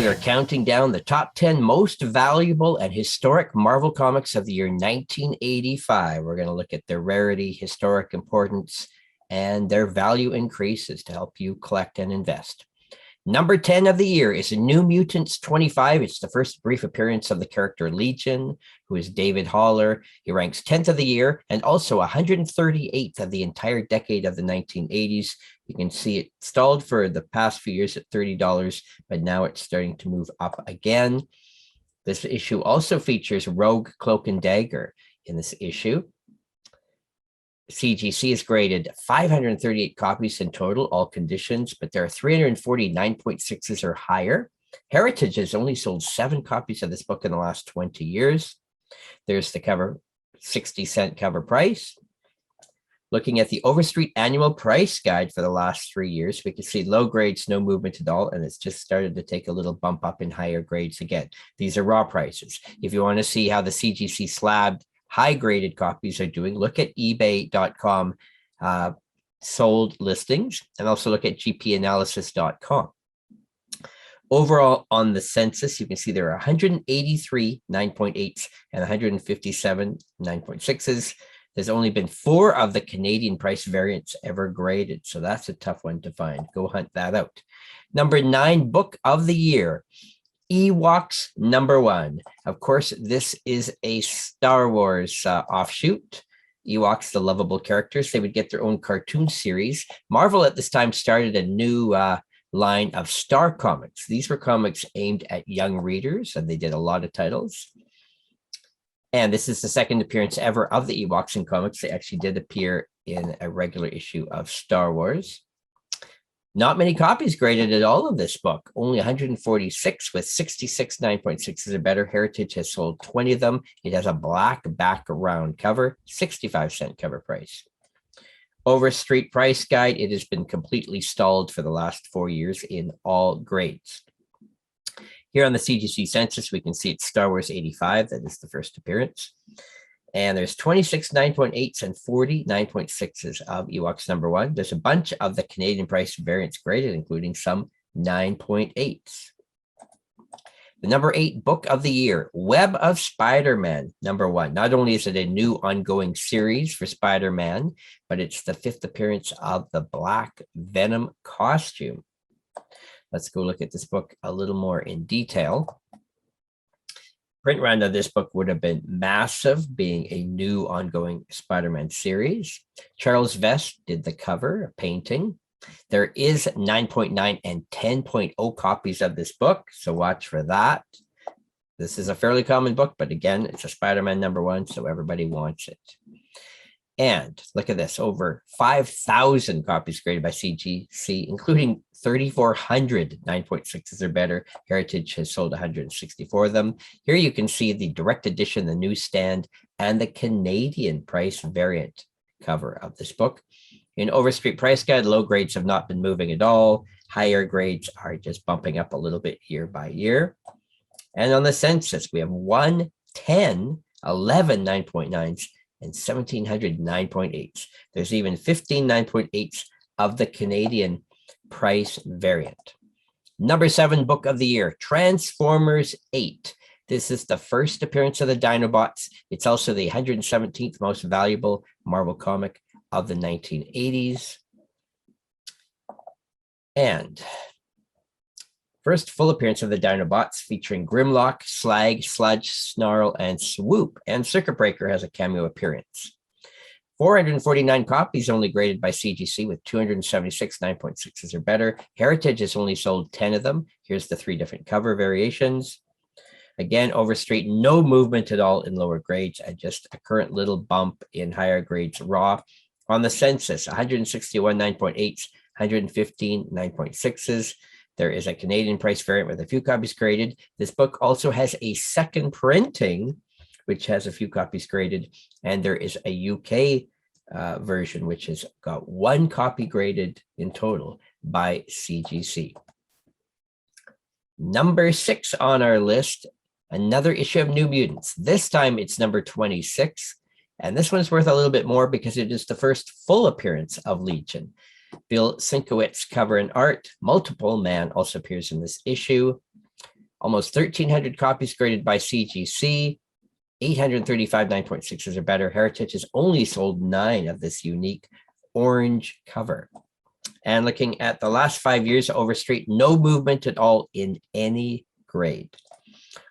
are counting down the top 10 most valuable and historic Marvel comics of the year 1985. We're going to look at their rarity, historic importance, and their value increases to help you collect and invest. Number 10 of the year is New Mutants 25. It's the first brief appearance of the character Legion, who is David Haller. He ranks 10th of the year and also 138th of the entire decade of the 1980s. You can see it stalled for the past few years at $30, but now it's starting to move up again. This issue also features Rogue, Cloak, and Dagger in this issue. CGC is graded 538 copies in total, all conditions, but there are 340 9.6s or higher. Heritage has only sold 7 copies of this book in the last 20 years. There's the cover, 60-cent cover price. Looking at the Overstreet annual price guide for the last 3 years, we can see low grades, no movement at all, and it's just started to take a little bump up in higher grades again. These are raw prices. If you want to see how the CGC slabbed high-graded copies are doing, look at ebay.com sold listings, and also look at gpanalysis.com. Overall, on the census, you can see there are 183 9.8s and 157 9.6s. There's only been 4 of the Canadian price variants ever graded, so that's a tough one to find. Go hunt that out. Number 9 book of the year, Ewoks #1. Of course, this is a Star Wars offshoot. Ewoks, the lovable characters, they would get their own cartoon series. Marvel at this time started a new line of Star Comics. These were comics aimed at young readers, and they did a lot of titles. And this is the second appearance ever of the Ewoks in comics. They actually did appear in a regular issue of Star Wars. Not many copies graded at all of this book, only 146 with 66 9.6s or better. Heritage has sold 20 of them. It has a black background cover, 65-cent cover price. Overstreet price guide, it has been completely stalled for the last 4 years in all grades. Here on the CGC census, we can see it's Star Wars 85. That is the first appearance. And there's 26 9.8s and 40 9.6s of Ewoks #1. There's a bunch of the Canadian price variants graded, including some 9.8s. The number 8 book of the year, Web of Spider-Man #1. Not only is it a new ongoing series for Spider-Man, but it's the 5th appearance of the Black Venom costume. Let's go look at this book a little more in detail. Print run of this book would have been massive, being a new ongoing Spider-Man series. Charles Vest did the cover, a painting. There is 9.9 and 10.0 copies of this book, so watch for that. This is a fairly common book, but again, it's a Spider-Man #1, so everybody wants it. And look at this, over 5,000 copies graded by CGC, including 3,400 9.6s or better. Heritage has sold 164 of them. Here you can see the direct edition, the newsstand, and the Canadian price variant cover of this book. In Overstreet price guide, low grades have not been moving at all. Higher grades are just bumping up a little bit year by year. And on the census, we have 1, 10, 11 9.9s, and 1,700 9.8s. There's even 15 9.8s of the Canadian price variant. Number 7 book of the year, Transformers 8. This is the first appearance of the Dinobots. It's also the 117th most valuable Marvel comic of the 1980s. And first full appearance of the Dinobots, featuring Grimlock, Slag, Sludge, Snarl, and Swoop. And Circuit Breaker has a cameo appearance. 449 copies only graded by CGC, with 276 9.6s or better. Heritage has only sold 10 of them. Here's the 3 different cover variations. Again, Overstreet, no movement at all in lower grades, and just a current little bump in higher grades raw. On the census, 161 9.8s, 115 9.6s. There is a Canadian price variant with a few copies graded. This book also has a second printing, which has a few copies graded, and there is a UK version, which has got 1 copy graded in total by CGC. Number 6 on our list, another issue of New Mutants. This time it's number 26, and this one's worth a little bit more because it is the first full appearance of Legion. Bill Sienkiewicz cover and art. Multiple Man also appears in this issue. Almost 1,300 copies graded by CGC, 835 9.6s or better. Heritage has only sold 9 of this unique orange cover. And looking at the last 5 years, Overstreet, no movement at all in any grade.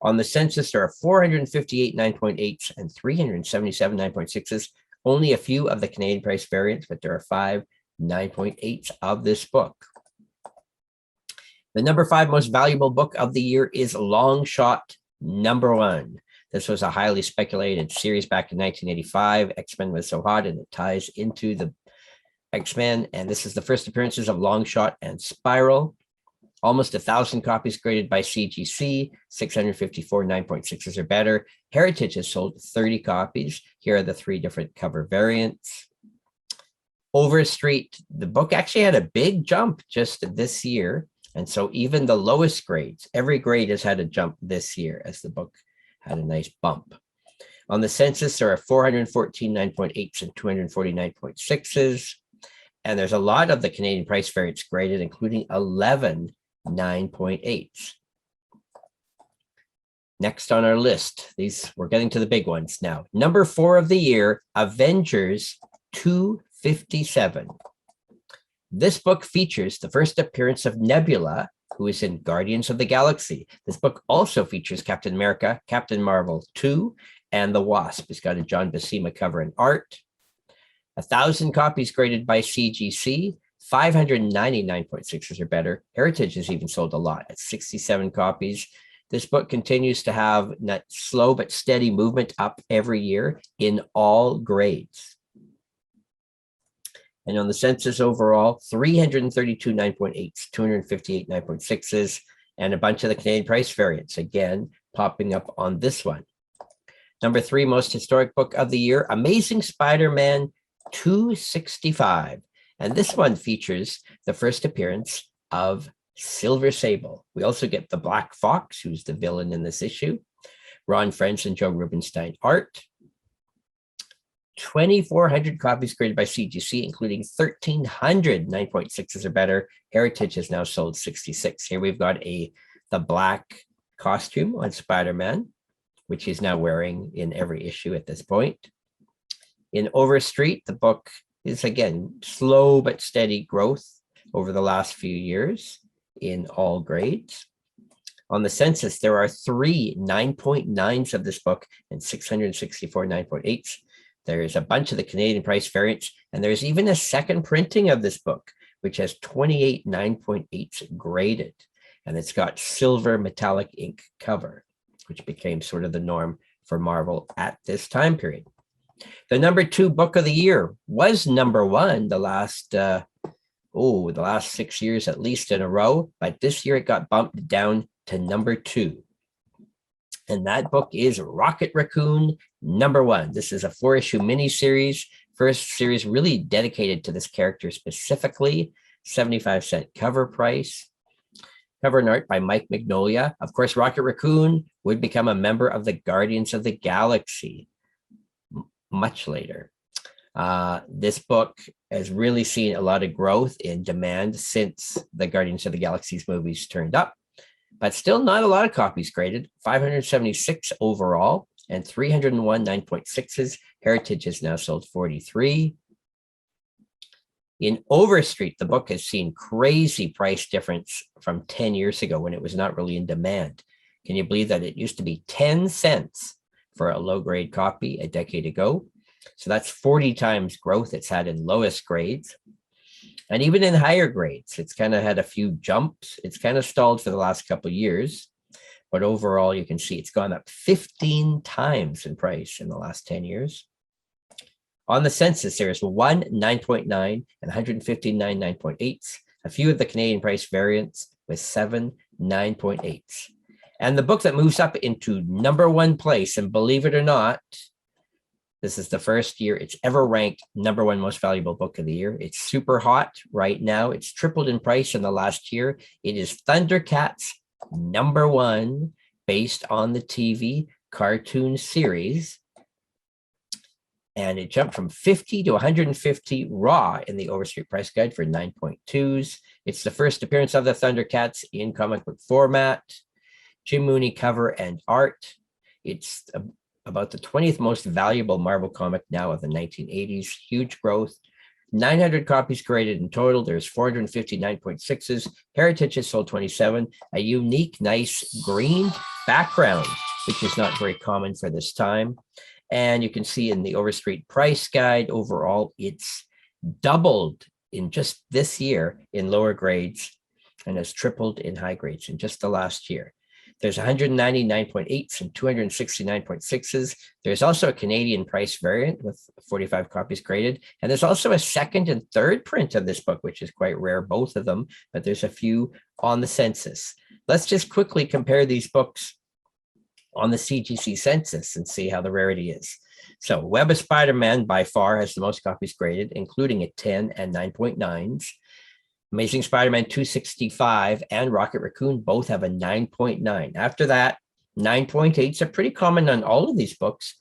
On the census, there are 458 9.8s and 377 9.6s. Only a few of the Canadian price variants, but there are 5 9.8s of this book. The number 5 most valuable book of the year is Longshot #1. This was a highly speculated series back in 1985. X-Men was so hot, and it ties into the X-Men. And this is the first appearances of Longshot and Spiral. Almost 1,000 copies graded by CGC, 654 9.6s or better. Heritage has sold 30 copies. Here are the 3 different cover variants. Overstreet, the book actually had a big jump just this year. And so even the lowest grades, every grade has had a jump this year as the book had a nice bump. On the census, there are 414 9.8s and 240 9.6s. And there's a lot of the Canadian price variants graded, including 11 9.8s. Next on our list, we're getting to the big ones now. Number 4 of the year, Avengers 257. This book features the first appearance of Nebula, who is in Guardians of the Galaxy. This book also features Captain America, Captain Marvel 2, and the Wasp. It's got a John Buscema cover and art. 1,000 copies graded by CGC, 599.6s or better. Heritage has even sold a lot at 67 copies. This book continues to have that slow but steady movement up every year in all grades. And on the census overall, 332 9.8s, 258 9.6s, and a bunch of the Canadian price variants, again, popping up on this one. Number 3 most historic book of the year, Amazing Spider-Man 265. And this one features the first appearance of Silver Sable. We also get the Black Fox, who's the villain in this issue. Ron French and Joe Rubinstein art. 2,400 copies graded by CGC, including 1,300 9.6s or better. Heritage has now sold 66. Here we've got the black costume on Spider-Man, which he's now wearing in every issue at this point. In Overstreet, the book is, again, slow but steady growth over the last few years in all grades. On the census, there are 3 9.9s of this book and 664 9.8s. There's a bunch of the Canadian price variants, and there's even a second printing of this book, which has 28 9.8s graded, and it's got silver metallic ink cover, which became sort of the norm for Marvel at this time period. The number 2 book of the year was number 1 the last 6 years at least in a row, but this year it got bumped down to number 2. And that book is Rocket Raccoon #1. This is a 4-issue miniseries, first series really dedicated to this character specifically, 75-cent cover price. Cover and art by Mike Mignola. Of course, Rocket Raccoon would become a member of the Guardians of the Galaxy much later. This book has really seen a lot of growth in demand since the Guardians of the Galaxy's movies turned up, but still not a lot of copies graded, 576 overall and 301 9.6s. Heritage has now sold 43. In Overstreet, the book has seen crazy price difference from 10 years ago when it was not really in demand. Can you believe that it used to be 10 cents for a low-grade copy a decade ago? So that's 40 times growth it's had in lowest grades. And even in higher grades, it's kind of had a few jumps. It's kind of stalled for the last couple of years. But overall, you can see it's gone up 15 times in price in the last 10 years. On the census, there is 1 9.9 and 159 9.8s, a few of the Canadian price variants with 7 9.8s. And the book that moves up into #1 place, and believe it or not, this is the first year it's ever ranked #1 most valuable book of the year. It's super hot right now. It's tripled in price in the last year. It is Thundercats #1, based on the TV cartoon series. And it jumped from 50 to 150 raw in the Overstreet price guide for 9.2s. It's the first appearance of the Thundercats in comic book format. Jim Mooney cover and art. It's about the 20th most valuable Marvel comic now of the 1980s. Huge growth. 900 copies created in total. There's 459.6s. Heritage has sold 27. A unique, nice green background, which is not very common for this time. And you can see in the Overstreet price guide, overall, it's doubled in just this year in lower grades and has tripled in high grades in just the last year. There's 199.8s and 269.6s. There's also a Canadian price variant with 45 copies created. And there's also a second and third print of this book, which is quite rare, both of them, but there's a few on the census. Let's just quickly compare these books on the CGC census and see how the rarity is. So Web of Spider-Man by far has the most copies graded, including at 10 and 9.9s. Amazing Spider-Man 265 and Rocket Raccoon both have a 9.9. After that, 9.8s are pretty common on all of these books,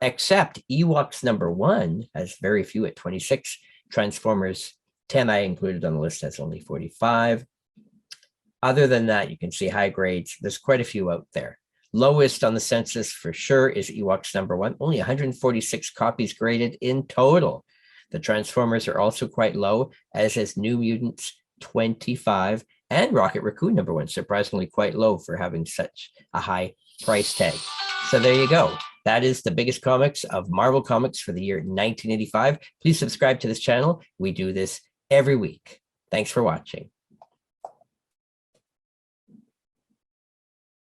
except Ewoks #1 has very few at 26. Transformers 10 I included on the list has only 45. Other than that, you can see high grades. There's quite a few out there. Lowest on the census for sure is Ewoks #1, only 146 copies graded in total. The Transformers are also quite low, as is New Mutants 25 and Rocket Raccoon #1, surprisingly quite low for having such a high price tag. So there you go. That is the biggest comics of Marvel Comics for the year 1985. Please subscribe to this channel. We do this every week. Thanks for watching.